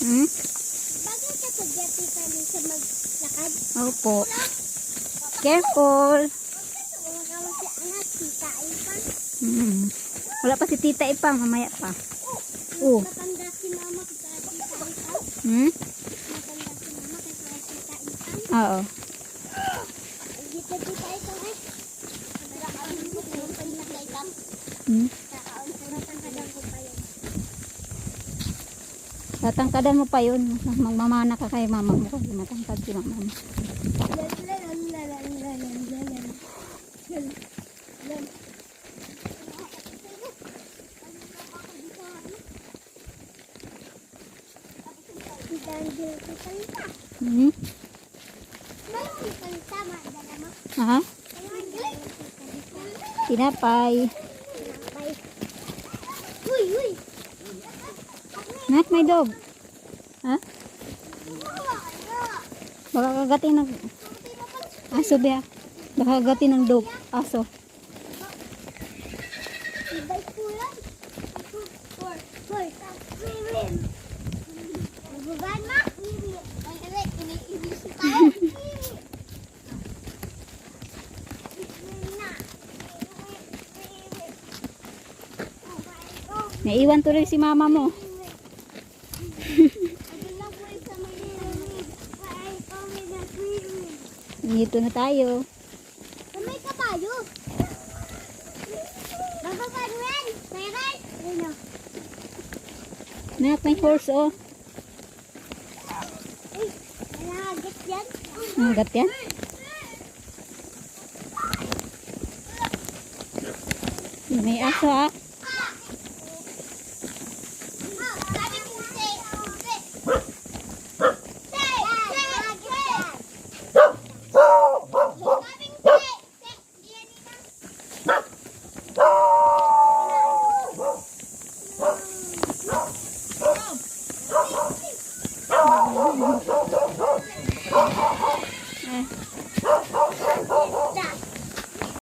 Hmm? Bagay ka sa jati ka rin sa maglakad. Opo. Careful. Umakawa si anak, tita Ipang. Hmm. Wala pa si Tita Ipang, mamaya pa. Oh. Matanda si mama kay tita Ipang. Hmm? Matanda si mama kay tita Ipang. Oo. Dito tita Ipang ay. Nakakaon mo yung tita Ipang. Hmm? Nakakaon sa matangkadang ko pa yun. Tatangkadan mo pa yun. Magmamana ka kay mama mo. Kasi matangkad si mama mo. Hmm? Aha? Tinapay. Nak, may dog. Ha? Baka kagatin ng aso ba? Baka kagatin ng dog. Aso. Naiwan tuloy si mama mo. Dito na tayo. May kabayo. Bababanwan. Meron. Ano? Nak, may horse oh. Nakagat yan. Nagat yan? May aso ah.